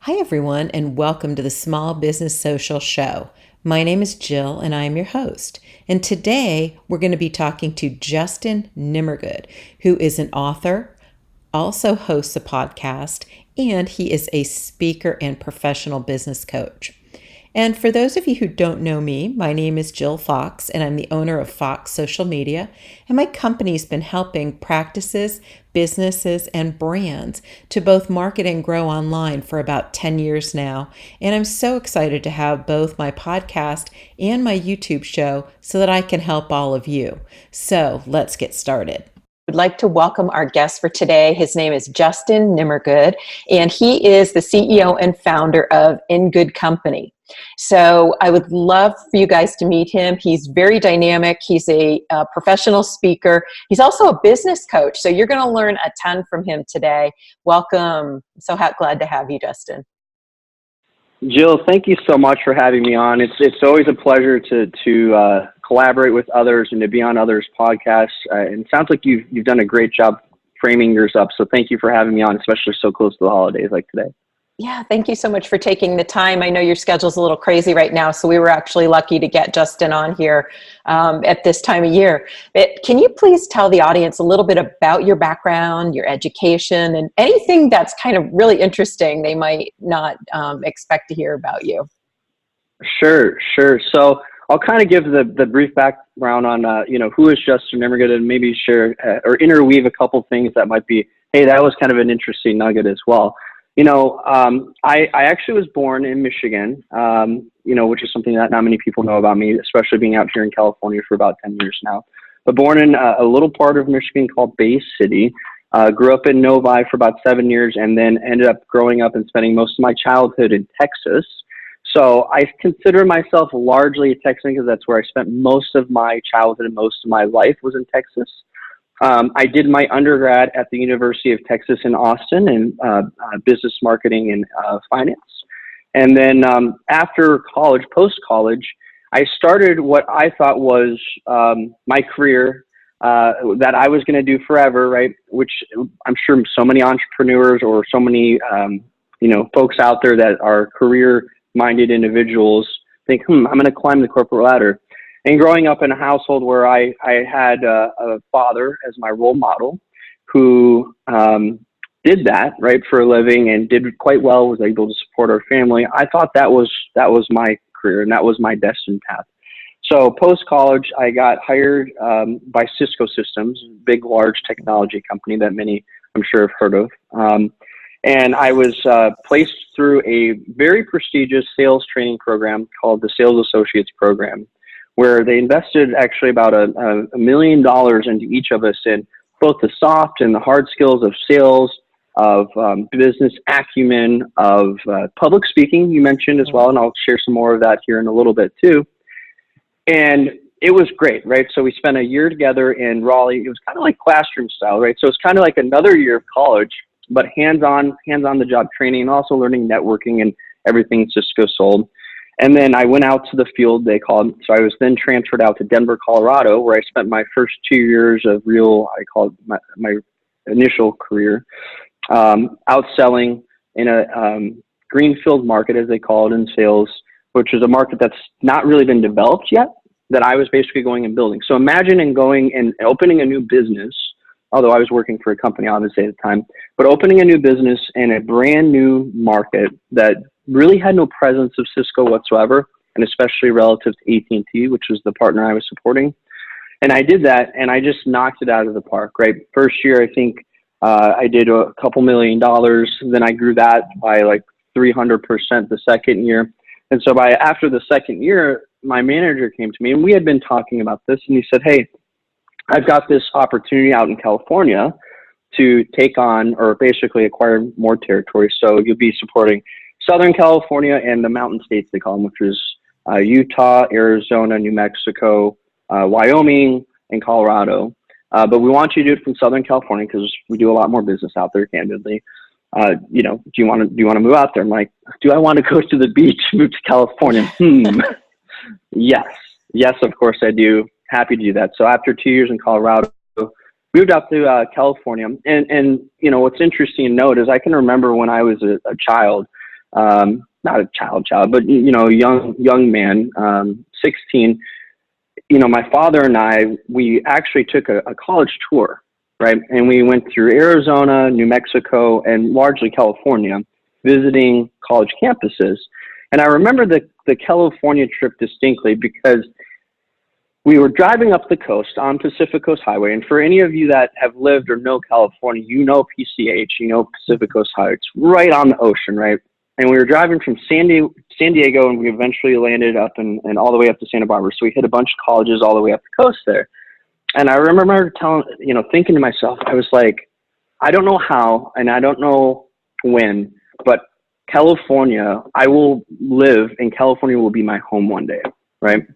Hi, everyone, and welcome to the Small Business Social Show. My name is Jill, and I am your host. And today we're going to be talking to Justin Nimmergood, who is an author, also hosts a podcast, and he is a speaker and professional business coach. And for those of you who don't know me, my name is Jill Fox, and I'm the owner of Fox Social Media. And my company's been helping practices, businesses, and brands to both market and grow online for about 10 years now. And I'm so excited to have both my podcast and my YouTube show so that I can help all of you. So let's get started. I'd like to welcome our guest for today. His name is Justin Nimmergood, and he is the CEO and founder of In Good Company. So I would love for you guys to meet him. He's very dynamic. He's a professional speaker. He's also a business coach. So you're going to learn a ton from him today. Welcome. So glad to have you, Justin. Jill, thank you so much for having me on. It's always a pleasure to collaborate with others and to be on others' podcasts. And it sounds like you've done a great job framing yours up. So thank you for having me on, especially so close to the holidays like today. Yeah, thank you so much for taking the time. I know your schedule's a little crazy right now, so we were actually lucky to get Justin on here at this time of year. But can you please tell the audience a little bit about your background, your education, and anything that's kind of really interesting they might not expect to hear about you? Sure. So I'll kind of give the brief background on who is Justin Nimmergood, and maybe share or interweave a couple things that might be, hey, that was kind of an interesting nugget as well. I actually was born in Michigan, which is something that not many people know about me, especially being out here in California for about 10 years now. But born in a little part of Michigan called Bay City, grew up in Novi for about 7 years, and then ended up growing up and spending most of my childhood in Texas. So I consider myself largely a Texan because that's where I spent most of my childhood and most of my life was in Texas. I did my undergrad at the University of Texas in Austin in business marketing and finance. And then after college, post-college, I started what I thought was my career that I was going to do forever, right? Which I'm sure so many entrepreneurs or so many, folks out there that are career-minded individuals think, I'm going to climb the corporate ladder. And growing up in a household where I had a father as my role model who did that, right, for a living and did quite well, was able to support our family, I thought that was my career and that was my destined path. So post-college, I got hired by Cisco Systems, big, large technology company that many, I'm sure, have heard of. And I was placed through a very prestigious sales training program called the Sales Associates Program, where they invested actually about $1 million into each of us in both the soft and the hard skills of sales, of business acumen, of public speaking, you mentioned as well, and I'll share some more of that here in a little bit too. And it was great, right? So we spent a year together in Raleigh. It was kind of like classroom style, right? So it's kind of like another year of college, but hands-on the job training and also learning networking and everything Cisco sold. And then I went out to the field, they called. So I was then transferred out to Denver, Colorado, where I spent my first 2 years of I call it my initial career, outselling in a greenfield market, as they call it in sales, which is a market that's not really been developed yet, that I was basically going and building. So imagine going and opening a new business, although I was working for a company obviously at the time, but opening a new business in a brand new market that really had no presence of Cisco whatsoever, and especially relative to AT&T, which was the partner I was supporting. And I did that, and I just knocked it out of the park, right? First year, I think I did a couple $1 million. Then I grew that by like 300% the second year. And so after the second year, my manager came to me, and we had been talking about this, and he said, hey, I've got this opportunity out in California to take on or basically acquire more territory. So you'll be supporting Southern California and the mountain states, they call them, which is Utah, Arizona, New Mexico, Wyoming, and Colorado. But we want you to do it from Southern California because we do a lot more business out there, candidly. Do you want to move out there? I'm like, do I want to go to the beach, move to California? Yes, of course I do. Happy to do that. So after 2 years in Colorado, moved out to California. And what's interesting to note is I can remember when I was a child, not a child, but, young man, 16, my father and I, we actually took a college tour, right? And we went through Arizona, New Mexico, and largely California, visiting college campuses. And I remember the California trip distinctly because we were driving up the coast on Pacific Coast Highway. And for any of you that have lived or know California, PCH, Pacific Coast Highway. It's right on the ocean, right? And we were driving from San Diego, and we eventually landed up and all the way up to Santa Barbara. So we hit a bunch of colleges all the way up the coast there. And I remember thinking to myself, I was like, I don't know how, and I don't know when, but California, I will live, and California will be my home one day, right?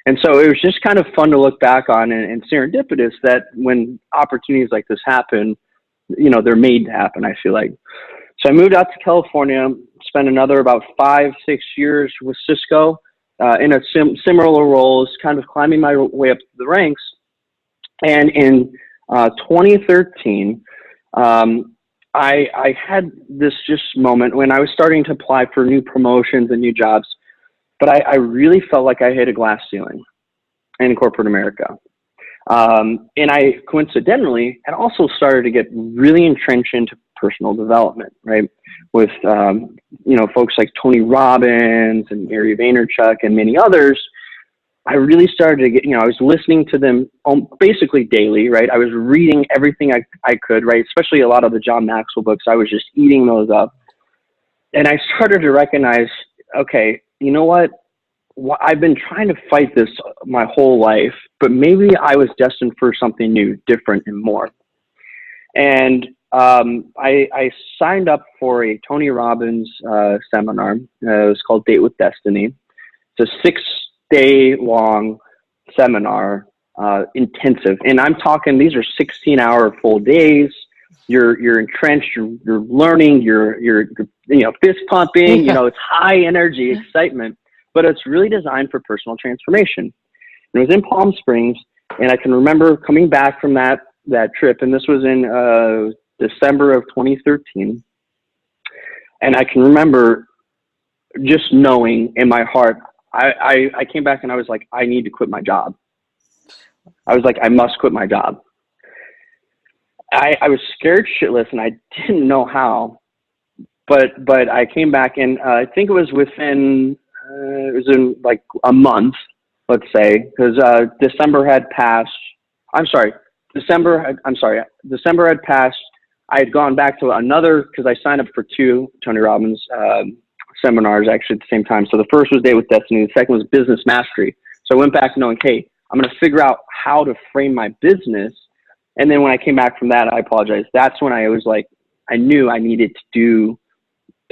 And so it was just kind of fun to look back on and serendipitous that when opportunities like this happen, they're made to happen, I feel like. So I moved out to California, spent another about 5-6 years with Cisco in a similar roles, kind of climbing my way up the ranks. And in 2013, I had this just moment when I was starting to apply for new promotions and new jobs, but I really felt like I hit a glass ceiling in corporate America. And I coincidentally had also started to get really entrenched into personal development, right? With, folks like Tony Robbins and Gary Vaynerchuk and many others. I really started to get, I was listening to them basically daily, right? I was reading everything I could, right? Especially a lot of the John Maxwell books. I was just eating those up. And I started to recognize, okay, you know what? I've been trying to fight this my whole life, but maybe I was destined for something new, different, and more. And I signed up for a Tony Robbins seminar. It was called Date with Destiny. It's a 6-day long seminar, intensive. And I'm talking, these are 16-hour full days. You're entrenched, you're learning, you're fist pumping, it's high energy, excitement, but it's really designed for personal transformation. And it was in Palm Springs, and I can remember coming back from that trip, and this was in December of 2013. And I can remember just knowing in my heart, I came back and I was like, I need to quit my job. I was like, I must quit my job. I was scared shitless and I didn't know how, but I came back, and I think it was within, it was in like a month, let's say, because December had passed. December had passed. I had gone back to another, because I signed up for 2 Tony Robbins seminars actually at the same time. So the first was Date with Destiny. The second was Business Mastery. So I went back knowing, hey, I'm going to figure out how to frame my business. And then when I came back from that, I apologize. That's when I was like, I knew I needed to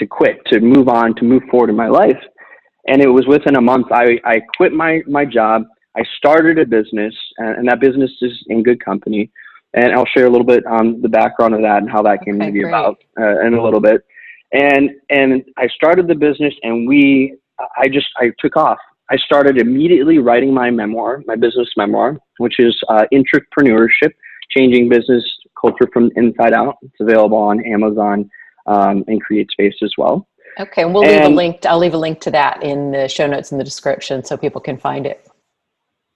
quit, to move on, to move forward in my life. And it was within a month, I quit my job. I started a business, and that business is in good company. And I'll share a little bit on the background of that and how that came to be about in a little bit. And I started the business, and I took off. I started immediately writing my memoir, my business memoir, which is Entrepreneurship, Changing Business Culture from Inside Out. It's available on Amazon and CreateSpace as well. Okay, and I'll leave a link to that in the show notes in the description so people can find it.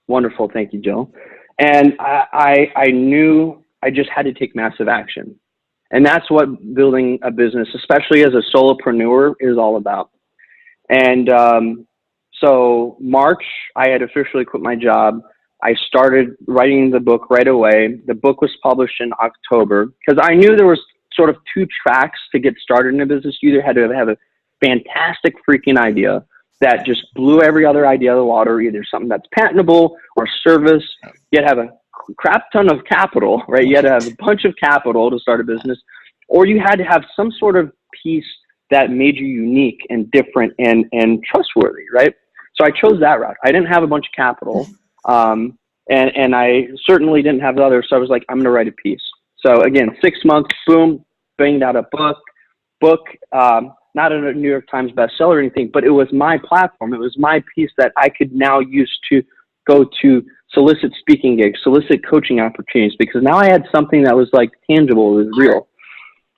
Wonderful. Thank you, Jill. And I knew I just had to take massive action. And that's what building a business, especially as a solopreneur, is all about. And so March, I had officially quit my job. I started writing the book right away. The book was published in October because I knew there was sort of 2 tracks to get started in a business. You either had to have a fantastic freaking idea that just blew every other idea out of the water, either something that's patentable or service. You had to have a crap ton of capital, right? You had to have a bunch of capital to start a business, or you had to have some sort of piece that made you unique and different and trustworthy, right? So I chose that route. I didn't have a bunch of capital, and I certainly didn't have the other. So I was like, I'm going to write a piece. So again, 6 months, boom, banged out a book, not a New York Times bestseller or anything, but it was my platform. It was my piece that I could now use to go to solicit speaking gigs, solicit coaching opportunities, because now I had something that was like tangible, it was real.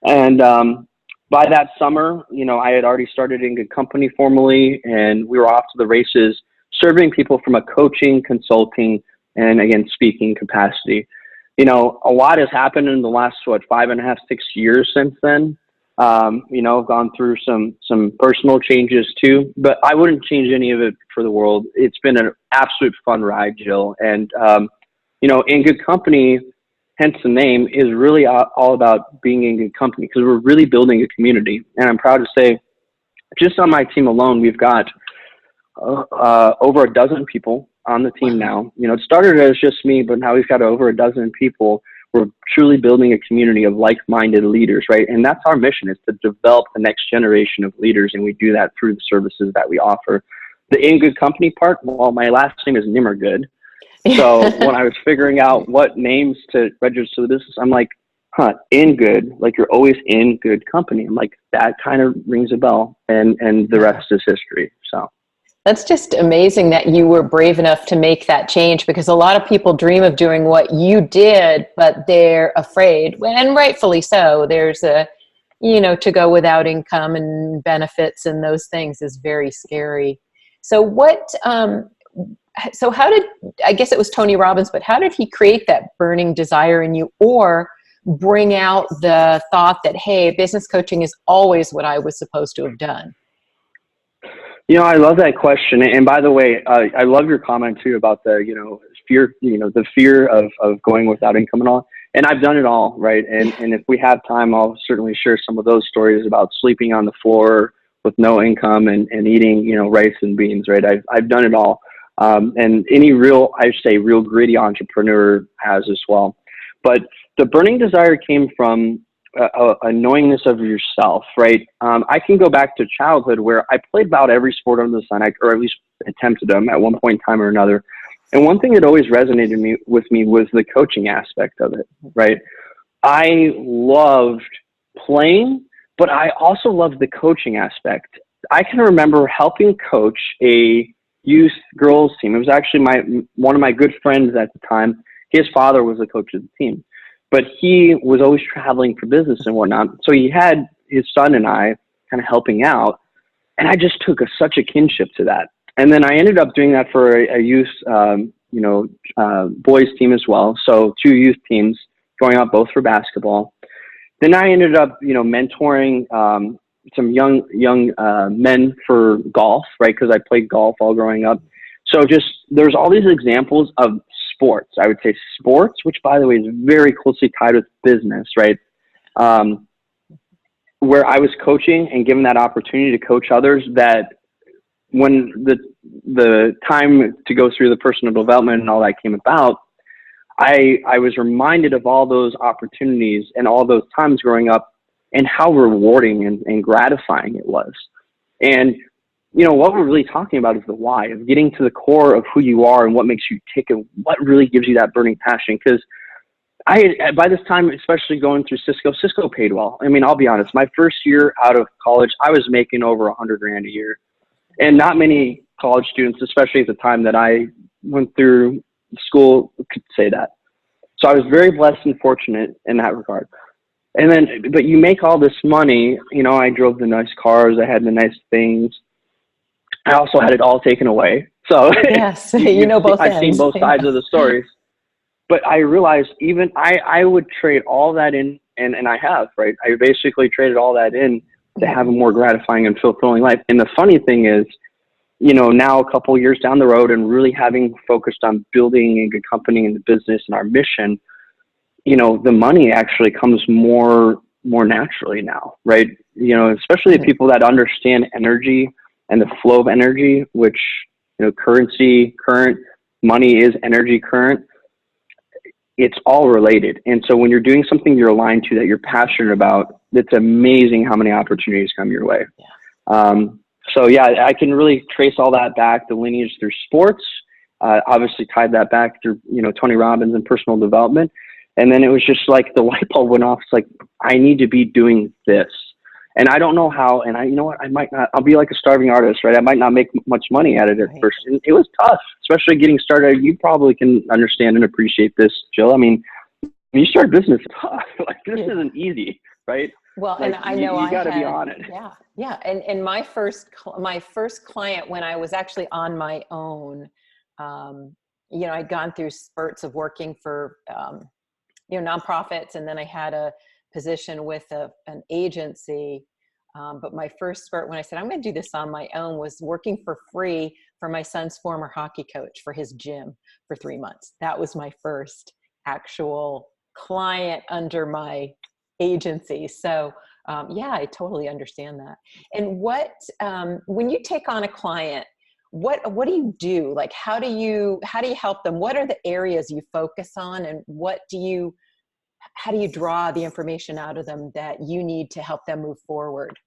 And by that summer, I had already started in good company formally, and we were off to the races, serving people from a coaching, consulting, and again, speaking capacity. A lot has happened in the last, 5.5, 6 years since then. I've gone through some personal changes too, but I wouldn't change any of it for the world. It's been an absolute fun ride, Jill. And, in good company, hence the name, is really all about being in good company, because we're really building a community. And I'm proud to say, just on my team alone, we've got over a dozen people on the team now. It started as just me, but now we've got over a dozen people. We're truly building a community of like-minded leaders, right? And that's our mission, is to develop the next generation of leaders, and we do that through the services that we offer. The in good company part, well, my last name is Nimmergood. So when I was figuring out what names to register the business, I'm like, in good, like you're always in good company. I'm like, that kind of rings a bell, and the rest is history. So that's just amazing that you were brave enough to make that change, because a lot of people dream of doing what you did, but they're afraid, and rightfully so. There's to go without income and benefits and those things is very scary. So how did, I guess it was Tony Robbins, but how did he create that burning desire in you, or bring out the thought that, hey, business coaching is always what I was supposed to have done? I love that question. And by the way, I love your comment too about the, fear, the fear of going without income and all. And I've done it all, right? And if we have time, I'll certainly share some of those stories about sleeping on the floor with no income and eating, rice and beans, right? I've done it all. And any real gritty entrepreneur has as well. But the burning desire came from a knowingness of yourself, right? I can go back to childhood where I played about every sport under the sun, or at least attempted them at one point in time or another. And one thing that always resonated with me was the coaching aspect of it, right? I loved playing, but I also loved the coaching aspect. I can remember helping coach a youth girls team. It was actually one of my good friends at the time. His father was the coach of the team, but he was always traveling for business and whatnot. So he had his son and I kind of helping out, and I just took such a kinship to that. And then I ended up doing that for a youth, boys team as well. So 2 youth teams going out both for basketball. Then I ended up, mentoring some young men for golf, right? Because I played golf all growing up. So there's all these examples of sports. I would say sports, which by the way is very closely tied with business, right? Where I was coaching and given that opportunity to coach others, that when the time to go through the personal development and all that came about, I was reminded of all those opportunities and all those times growing up, and how rewarding and gratifying it was. And, what we're really talking about is the why, of getting to the core of who you are and what makes you tick and what really gives you that burning passion. Because by this time, especially going through Cisco paid well. I mean, I'll be honest, my first year out of college, I was making over $100,000 a year. And not many college students, especially at the time that I went through school, could say that. So I was very blessed and fortunate in that regard. And then, but you make all this money, I drove the nice cars, I had the nice things. I also had it all taken away. So yes, both I've seen both sides of the stories. But I realized even I would trade all that in, and I have, right? I basically traded all that in to have a more gratifying and fulfilling life. And the funny thing is, now a couple of years down the road and really having focused on building a good company and the business and our mission, the money actually comes more naturally now, right? Especially the people that understand energy and the flow of energy, which, current money is energy current. It's all related. And so when you're doing something you're aligned to, that you're passionate about, it's amazing how many opportunities come your way. Yeah. So yeah, I can really trace all that back, the lineage through sports, obviously tied that back through, Tony Robbins and personal development. And then it was just like the light bulb went off. It's like, I need to be doing this. And I don't know how, and I might not, I'll be like a starving artist, right? I might not make much money at it at first. And it was tough, especially getting started. You probably can understand and appreciate this, Jill. I mean, when you start a business, it's tough. Like, this isn't easy, right? Well, and Like I know you I got to be had, on it. yeah, yeah. And my first client, when I was actually on my own, I'd gone through spurts of working for, nonprofits, and then I had a position with an agency. But my first spurt, when I said, I'm going to do this on my own, was working for free for my son's former hockey coach for his gym for 3 months. That was my first actual client under my agency. So, I totally understand that. And when you take on a client, what do you do? Like, how do you help them? What are the areas you focus on, and how do you draw the information out of them that you need to help them move forward?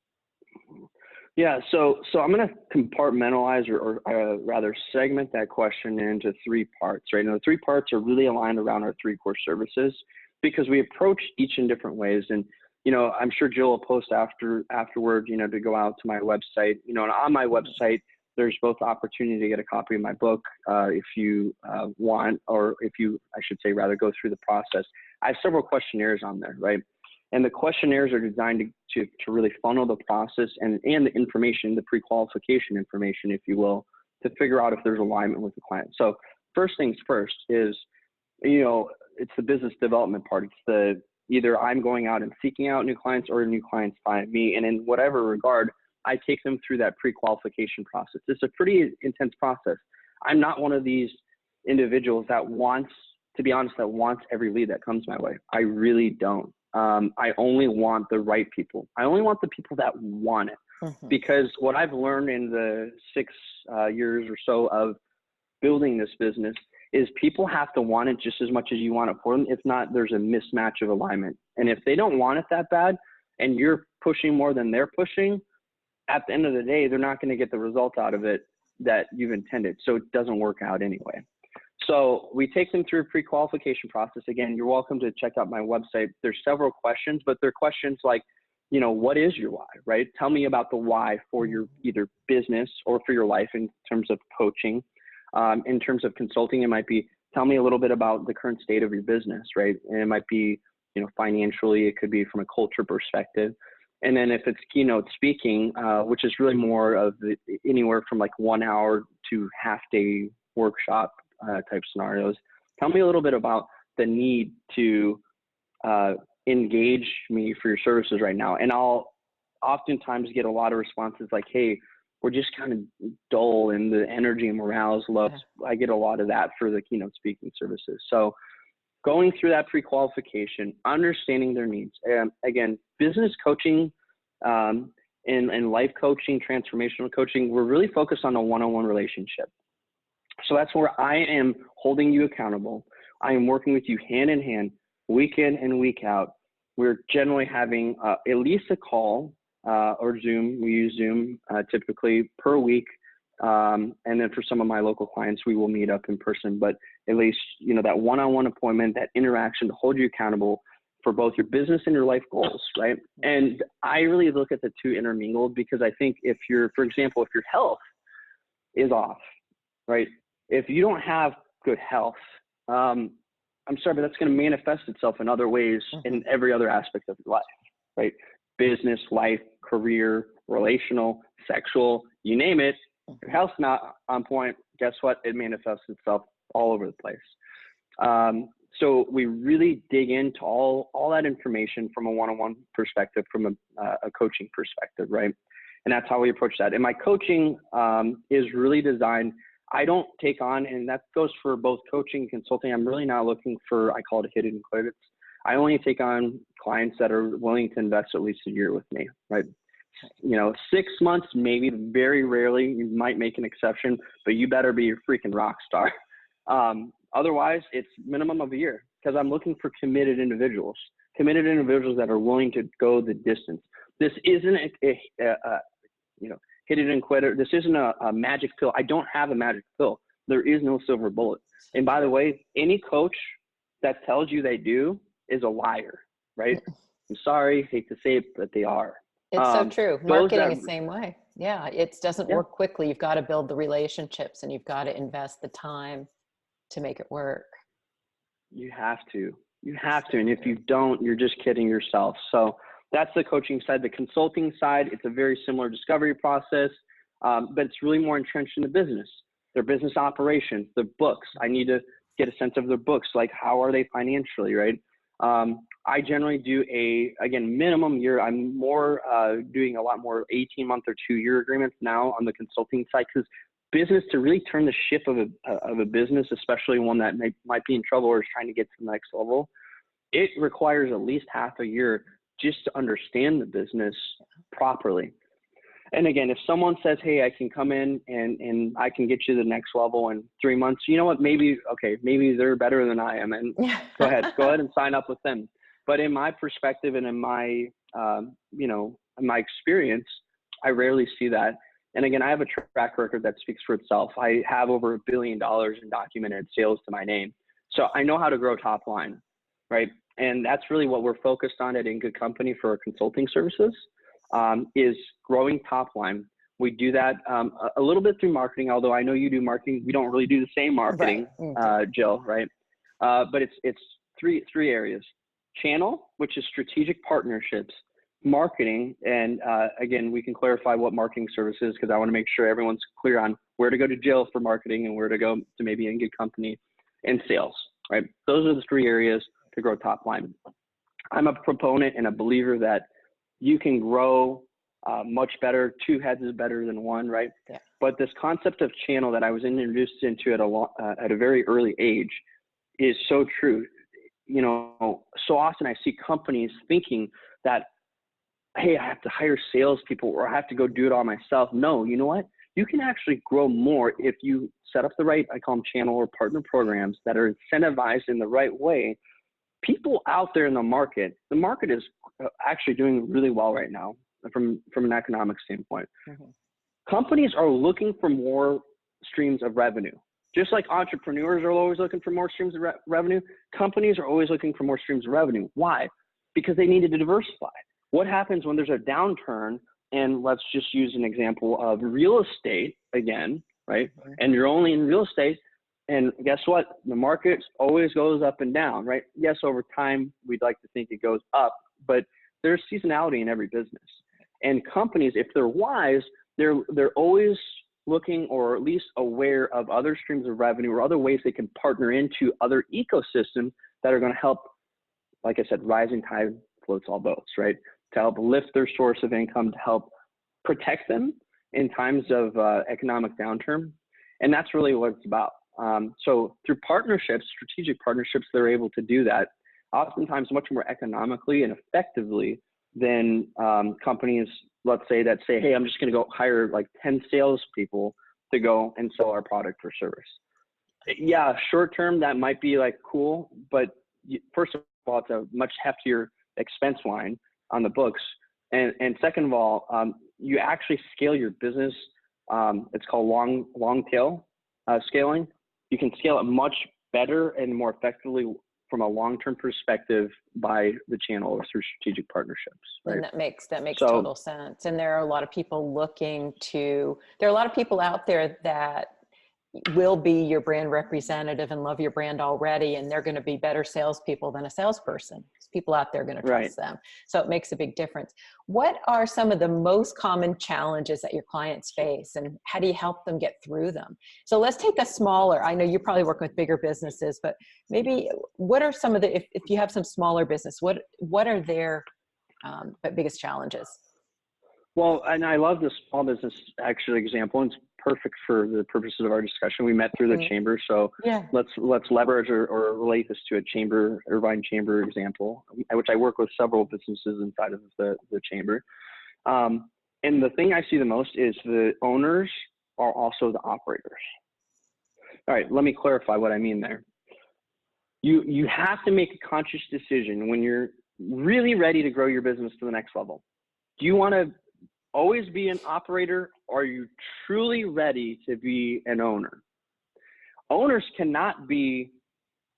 Yeah, so I'm going to compartmentalize or rather segment that question into three parts, right? Now, the three parts are really aligned around our three core services because we approach each in different ways. And, I'm sure Jill will post afterward, to go out to my website, and on my website, there's both the opportunity to get a copy of my book if you want, or if you, I should say, rather go through the process. I have several questionnaires on there, right? And the questionnaires are designed to really funnel the process and the information, the pre-qualification information, if you will, to figure out if there's alignment with the client. So first things first is, it's the business development part. It's either I'm going out and seeking out new clients or new clients find me. And in whatever regard, I take them through that pre-qualification process. It's a pretty intense process. I'm not one of these individuals that wants every lead that comes my way. I really don't. I only want the right people. I only want the people that want it. Mm-hmm. Because what I've learned in the 6 years or so of building this business is people have to want it just as much as you want it for them. If not, there's a mismatch of alignment. And if they don't want it that bad and you're pushing more than they're pushing, at the end of the day, they're not going to get the result out of it that you've intended. So it doesn't work out anyway. So we take them through a pre-qualification process. Again, you're welcome to check out my website. There's several questions, but they're questions like, what is your why, right? Tell me about the why for your either business or for your life in terms of coaching. In terms of consulting, it might be, tell me a little bit about the current state of your business, right? And it might be, financially, it could be from a culture perspective. And then if it's keynote speaking, which is really more of anywhere from like 1 hour to half-day workshop type scenarios, tell me a little bit about the need to engage me for your services right now. And I'll oftentimes get a lot of responses like, hey, we're just kind of dull and the energy and morale is low. Yeah. I get a lot of that for the keynote speaking services. So going through that pre-qualification, understanding their needs. Again, business coaching and life coaching, transformational coaching, we're really focused on a one-on-one relationship. So that's where I am holding you accountable. I am working with you hand in hand, week in and week out. We're generally having at least a call or Zoom. We use Zoom typically per week. And then for some of my local clients, we will meet up in person. But at least, that one-on-one appointment, that interaction to hold you accountable for both your business and your life goals, right? And I really look at the two intermingled because I think for example, if your health is off, right? If you don't have good health, I'm sorry, but that's going to manifest itself in other ways in every other aspect of your life, right? Business, life, career, relational, sexual, you name it. Your health's not on point. Guess what? It manifests itself all over the place. So we really dig into all that information from a one-on-one perspective, from a coaching perspective, right? And that's how we approach that. And my coaching is really designed. I don't take on, and that goes for both coaching and consulting. I'm really not looking for, I call it hidden credits. I only take on clients that are willing to invest at least a year with me, right? 6 months, maybe, very rarely, you might make an exception, but you better be a freaking rock star. Otherwise, it's minimum of a year because I'm looking for committed individuals that are willing to go the distance. This isn't hit it and quit it. This isn't a magic pill. I don't have a magic pill. There is no silver bullet. And by the way, any coach that tells you they do is a liar, right? I'm sorry, hate to say it, but they are. It's so true. Marketing the same way. Yeah, it doesn't work quickly. You've got to build the relationships and you've got to invest the time to make it work. You have to. And if you don't, you're just kidding yourself. So That's the coaching side. The consulting side, it's a very similar discovery process, but it's really more entrenched in the business, their business operations, the books. I need to get a sense of their books, like how are they financially, right? I generally do minimum year. I'm more doing a lot more 18-month or 2-year agreements now on the consulting side, because business, to really turn the ship of a business, especially one that might be in trouble or is trying to get to the next level, it requires at least half a year just to understand the business properly. And again, if someone says, hey, I can come in and I can get you to the next level in 3 months, you know what, maybe they're better than I am, and go ahead and sign up with them. But in my perspective and in my, in my experience, I rarely see that. And again, I have a track record that speaks for itself. I have over $1 billion in documented sales to my name. So I know how to grow top line, right? And that's really what we're focused on at In Good Company for our consulting services, is growing top line. We do that a little bit through marketing, although I know you do marketing. We don't really do the same marketing, right. Jill, right? But it's three areas: channel, which is strategic partnerships; marketing, and again, we can clarify what marketing service is, because I want to make sure everyone's clear on where to go to Jill for marketing and where to go to maybe In Good Company; and sales, right? Those are the 3 areas to grow top line. I'm a proponent and a believer that you can grow much better. 2 heads is better than 1, right? Yeah. But this concept of channel that I was introduced into at a very early age is so true. So often I see companies thinking that, hey, I have to hire salespeople or I have to go do it all myself. No, you know what? You can actually grow more if you set up the right, I call them channel or partner programs that are incentivized in the right way. People out there in the market is actually doing really well right now from an economic standpoint. Mm-hmm. Companies are looking for more streams of revenue. Just like entrepreneurs are always looking for more streams of revenue, companies are always looking for more streams of revenue. Why? Because they needed to diversify. What happens when there's a downturn? And let's just use an example of real estate again, right? Mm-hmm. And you're only in real estate. And guess what? The market always goes up and down, right? Yes, over time, we'd like to think it goes up, but there's seasonality in every business. And companies, if they're wise, they're always looking, or at least aware of, other streams of revenue or other ways they can partner into other ecosystems that are going to help, like I said, rising tide floats all boats, right? To help lift their source of income, to help protect them in times of economic downturn. And that's really what it's about. So through partnerships, strategic partnerships, they're able to do that oftentimes much more economically and effectively than companies, let's say, that say, hey, I'm just going to go hire like 10 salespeople to go and sell our product or service. Yeah, short term, that might be like cool, but first of all, it's a much heftier expense line on the books. And second of all, you actually scale your business. It's called long tail scaling. You can scale it much better and more effectively from a long-term perspective by the channel or through strategic partnerships. Right? And that makes total sense. And there are a lot of people there are a lot of people out there that will be your brand representative and love your brand already, and they're going to be better salespeople than a salesperson. People out there are going to trust them. So it makes a big difference. What are some of the most common challenges that your clients face, and how do you help them get through them? So let's take I know you probably work with bigger businesses, but maybe what are some of if you have some smaller business, what are their biggest challenges? Well, and I love this small business actually example. It's perfect for the purposes of our discussion. We met through the chamber, so let's leverage or relate this to a Irvine chamber example, which I work with several businesses inside of the chamber. And the thing I see the most is the owners are also the operators. All right, let me clarify what I mean there. You have to make a conscious decision when you're really ready to grow your business to the next level. Do you want to always be an operator, or are you truly ready to be an owner? Owners cannot be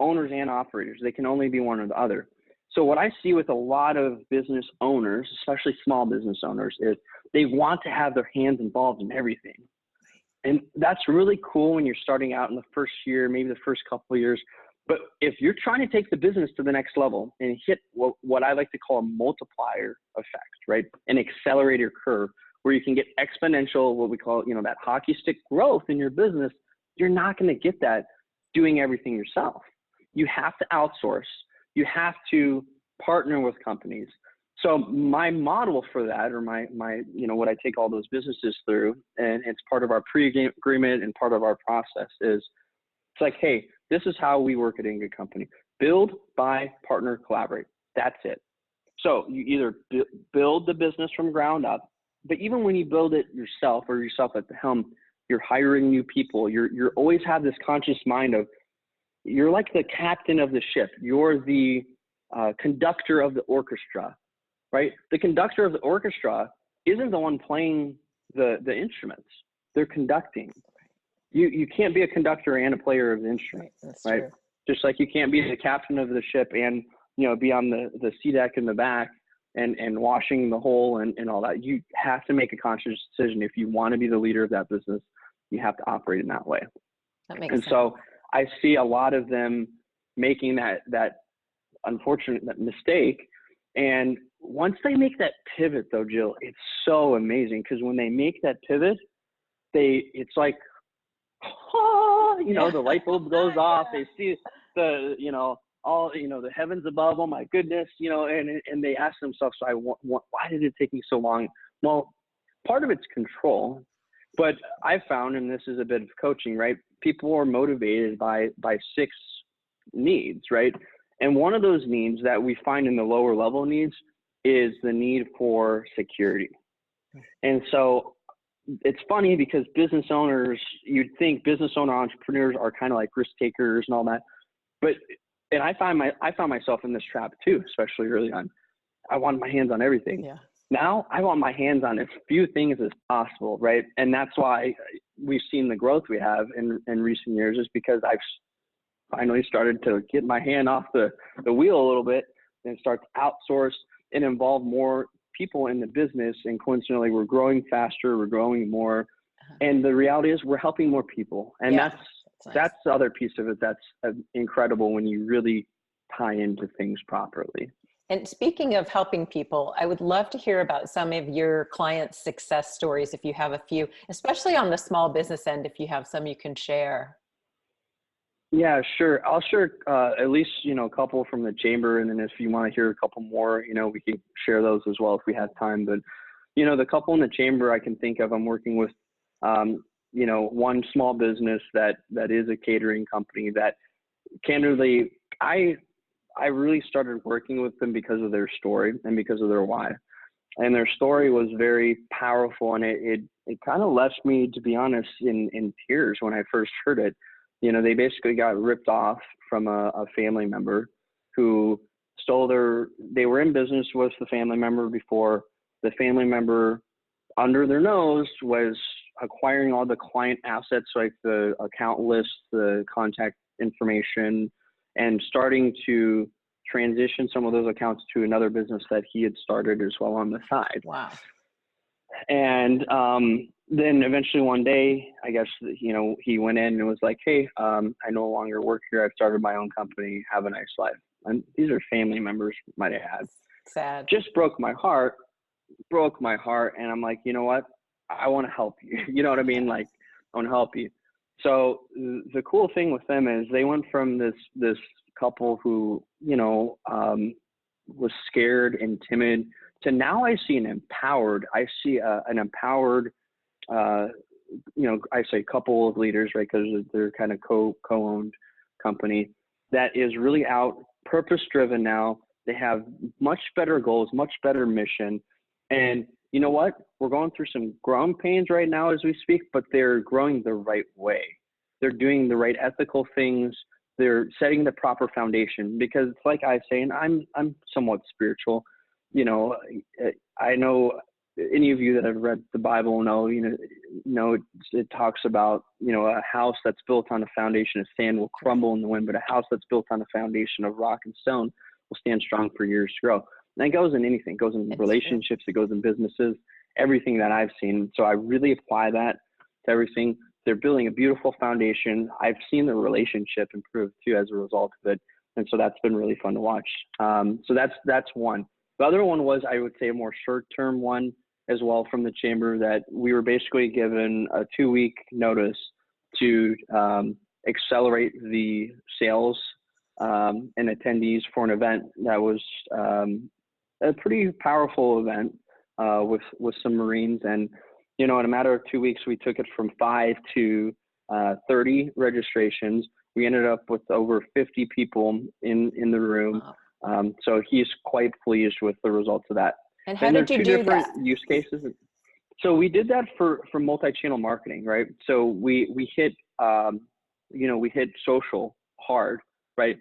owners and operators. They can only be one or the other. So what I see with a lot of business owners, especially small business owners, is they want to have their hands involved in everything. And that's really cool when you're starting out in the first year, maybe the first couple of years. But if you're trying to take the business to the next level and hit what I like to call a multiplier effect, right? An accelerator curve where you can get exponential, what we call, that hockey stick growth in your business, you're not going to get that doing everything yourself. You have to outsource. You have to partner with companies. So my model for that, or my what I take all those businesses through, and it's part of our pre-agreement and part of our process, is it's like, hey, this is how we work at Good Company. Build, buy, partner, collaborate. That's it. So you either build the business from ground up, but even when you build it yourself or yourself at the helm, you're hiring new people. You're always have this conscious mind of, you're like the captain of the ship. You're the conductor of the orchestra, right? The conductor of the orchestra isn't the one playing the instruments. They're conducting. You can't be a conductor and a player of the instrument, right? True. Just like you can't be the captain of the ship and, be on the sea deck in the back and washing the hull and all that. You have to make a conscious decision. If you want to be the leader of that business, you have to operate in that way. That makes sense. So I see a lot of them making that unfortunate mistake. And once they make that pivot though, Jill, it's so amazing, because when they make that pivot, it's like, the light bulb goes off. They see the heavens above. Oh my goodness, and they ask themselves, why did it take me so long? Well, part of it's control, but I found, and this is a bit of coaching, right? People are motivated by 6 needs, right? And one of those needs that we find in the lower level needs is the need for security. And so it's funny, because business owners, you'd think business owner entrepreneurs are kind of like risk takers and all that. And I found myself in this trap too, especially early on. I wanted my hands on everything. Yeah. Now I want my hands on as few things as possible, right? And that's why we've seen the growth we have in recent years, is because I've finally started to get my hand off the wheel a little bit and start to outsource and involve more people in the business. And coincidentally, we're growing faster, we're growing more. And the reality is we're helping more people. And that's the other piece of it that's incredible when you really tie into things properly. And speaking of helping people, I would love to hear about some of your clients' success stories, if you have a few, especially on the small business end, if you have some you can share. Yeah, sure. I'll share at least, a couple from the chamber. And then if you want to hear a couple more, we can share those as well if we have time. But, the couple in the chamber I can think of, I'm working with, one small business that is a catering company that, candidly, I really started working with them because of their story and because of their why. And their story was very powerful, and it kind of left me, to be honest, in tears when I first heard it. They basically got ripped off from a family member who they were in business with the family member before. The family member, under their nose, was acquiring all the client assets, like the account list, the contact information, and starting to transition some of those accounts to another business that he had started as well on the side. Wow. And then eventually one day, I guess, he went in and was like, hey, I no longer work here. I've started my own company. Have a nice life. And these are family members, might have had. Sad. Just broke my heart. And I'm like, you know what? I want to help you. You know what I mean? Like, I want to help you. So the cool thing with them is they went from this couple who, was scared and timid to now I see an empowered I say couple of leaders, right? Because they're kind of co-owned company that is really out purpose driven now. They have much better goals, much better mission. And you know what? We're going through some growing pains right now as we speak, but they're growing the right way. They're doing the right ethical things. They're setting the proper foundation, because it's like I say, and I'm somewhat spiritual. I know any of you that have read the Bible know, it talks about, a house that's built on a foundation of sand will crumble in the wind, but a house that's built on a foundation of rock and stone will stand strong for years to grow. And it goes in anything. It goes in relationships. It goes in businesses, everything that I've seen. So I really apply that to everything. They're building a beautiful foundation. I've seen the relationship improve too as a result of it. And so that's been really fun to watch. So that's one. The other one was, I would say, a more short-term one as well from the chamber, that we were basically given a 2-week notice to accelerate the sales and attendees for an event that was a pretty powerful event with some Marines. And, in a matter of 2 weeks, we took it from 5 to 30 registrations. We ended up with over 50 people in the room. Wow. So he's quite pleased with the results of that. And how did you do that? Different use cases. So we did that for multi-channel marketing, right? So we hit, we hit social hard, right?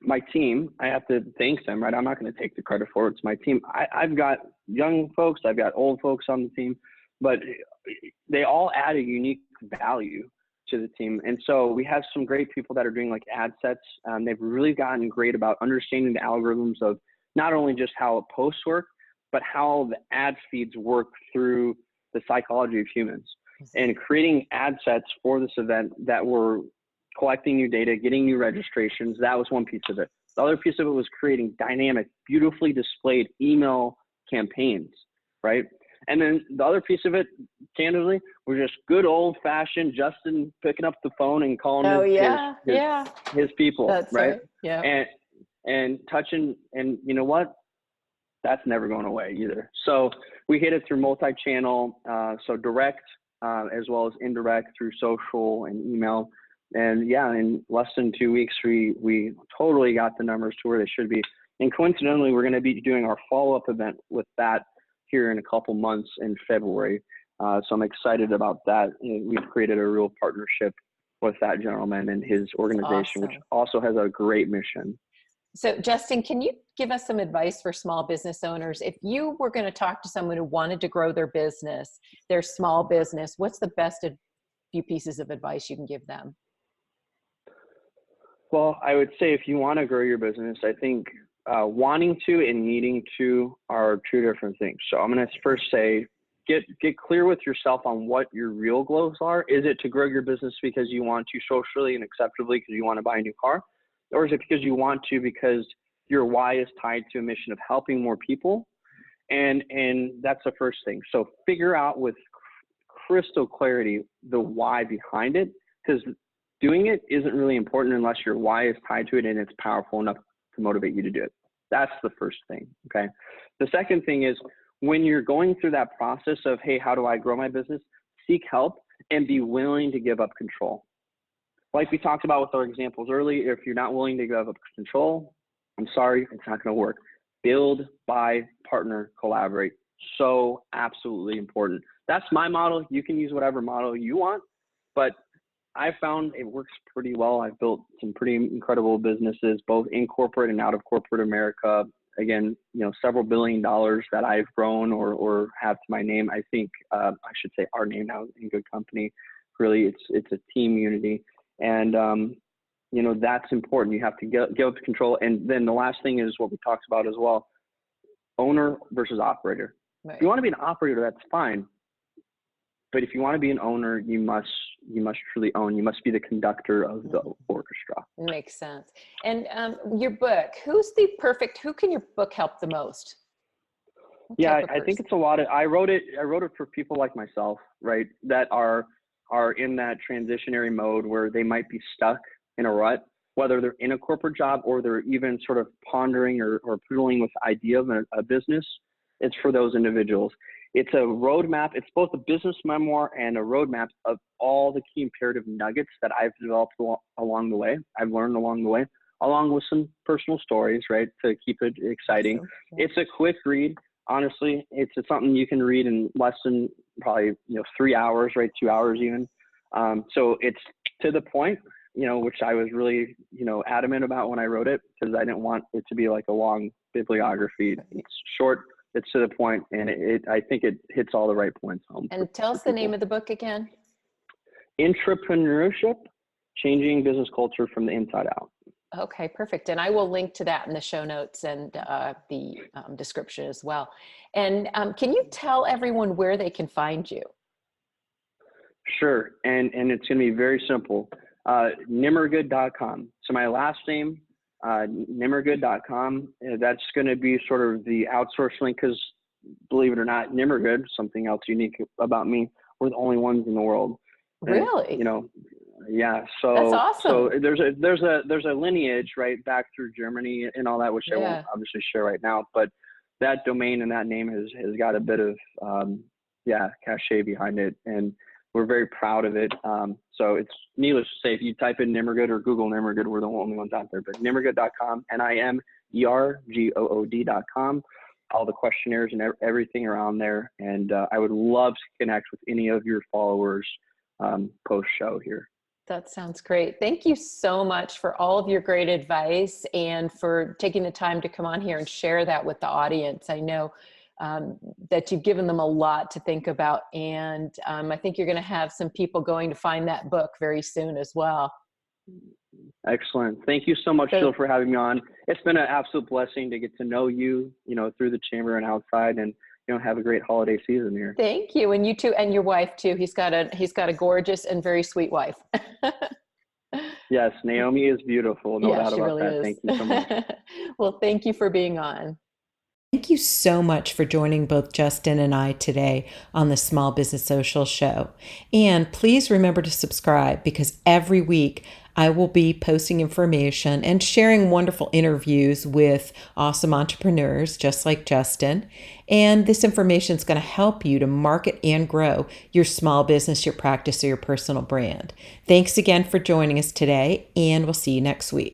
My team, I have to thank them, right? I'm not going to take the credit for it. It's my team. I've got young folks, I've got old folks on the team, but they all add a unique value to the team. And so we have some great people that are doing like ad sets. They've really gotten great about understanding the algorithms of not only just how posts work, but how the ad feeds work through the psychology of humans, and creating ad sets for this event that were collecting new data, getting new registrations. That was one piece of it. The other piece of it was creating dynamic, beautifully displayed email campaigns, right? And then the other piece of it, candidly, was just good old fashioned Justin picking up the phone and calling his people. That's right. Yeah. And touching, and you know what? That's never going away either. So we hit it through multi-channel, so direct as well as indirect through social and email. And yeah, in less than 2 weeks, we totally got the numbers to where they should be. And coincidentally, we're going to be doing our follow-up event with that here in a couple months in February. So I'm excited about that. We've created a real partnership with that gentleman and his organization, which also has a great mission. So Justin, can you give us some advice for small business owners? If you were going to talk to someone who wanted to grow their business, their small business, what's the best few pieces of advice you can give them? Well, I would say if you want to grow your business, I think wanting to and needing to are two different things. So I'm going to first say, get clear with yourself on what your real goals are. Is it to grow your business because you want to socially and acceptably because you want to buy a new car? Or is it because you want to because your why is tied to a mission of helping more people? And that's the first thing. So figure out with crystal clarity the why behind it, because doing it isn't really important unless your why is tied to it and it's powerful enough to motivate you to do it. That's the first thing, okay? The second thing is, when you're going through that process of, hey, how do I grow my business? Seek help and be willing to give up control. Like we talked about with our examples earlier, if you're not willing to give up control, I'm sorry, it's not going to work. Build, buy, partner, collaborate. So absolutely important. That's my model. You can use whatever model you want, but I found it works pretty well. I've built some pretty incredible businesses, both in corporate and out of corporate America. Again, several $1 billion that I've grown or have to my name. I think I should say our name now in good company. Really, it's a team unity. And, that's important. You have to give up control. And then the last thing is what we talked about as well, owner versus operator. Right. If you want to be an operator, that's fine. But if you want to be an owner, you must truly own. You must be the conductor of the orchestra. Makes sense. And your book, who can your book help the most? Yeah, I think it's a lot of, I wrote it for people like myself, right? That are in that transitionary mode where they might be stuck in a rut, whether they're in a corporate job or they're even sort of pondering or poodling with the idea of a business. It's for those individuals. It's a roadmap. It's both a business memoir and a roadmap of all the key imperative nuggets that I've developed along the way. I've learned along the way, along with some personal stories, right, to keep it exciting. Awesome. It's a quick read. Honestly, it's something you can read in less than probably 3 hours, right, 2 hours even. So it's to the point, which I was really adamant about when I wrote it, because I didn't want it to be like a long bibliography. It's short, it's to the point, and I think it hits all the right points home. And tell us the name of the book again. Entrepreneurship: Changing Business Culture from the Inside Out. Okay, perfect. And I will link to that in the show notes and the description as well. And can you tell everyone where they can find you? Sure. And it's going to be very simple. Nimmergood.com. So my last name, Nimmergood.com. That's going to be sort of the outsource link because, believe it or not, Nimmergood, something else unique about me, we're the only ones in the world. Really? And, yeah. So that's awesome. So there's a lineage right back through Germany and all that, which I won't obviously share right now. But that domain and that name has got a bit of cachet behind it, and we're very proud of it. So it's needless to say, if you type in Nimmergood or Google Nimmergood, we're the only ones out there. But Nimmergood.com, NIMERGOOD.com. All the questionnaires and everything around there. And I would love to connect with any of your followers post-show here. That sounds great. Thank you so much for all of your great advice and for taking the time to come on here and share that with the audience. I know that you've given them a lot to think about. And I think you're going to have some people going to find that book very soon as well. Excellent. Thank you so much, Jill, for having me on. It's been an absolute blessing to get to know you, through the chamber and outside, and have a great holiday season here. Thank you, and you too, and your wife too. He's got a gorgeous and very sweet wife. Yes, Naomi is beautiful. No doubt about really that. Is. Thank you so much. Well, thank you for being on. Thank you so much for joining both Justin and I today on the Small Business Social Show. And please remember to subscribe because every week I will be posting information and sharing wonderful interviews with awesome entrepreneurs just like Justin. And this information is going to help you to market and grow your small business, your practice, or your personal brand. Thanks again for joining us today, and we'll see you next week.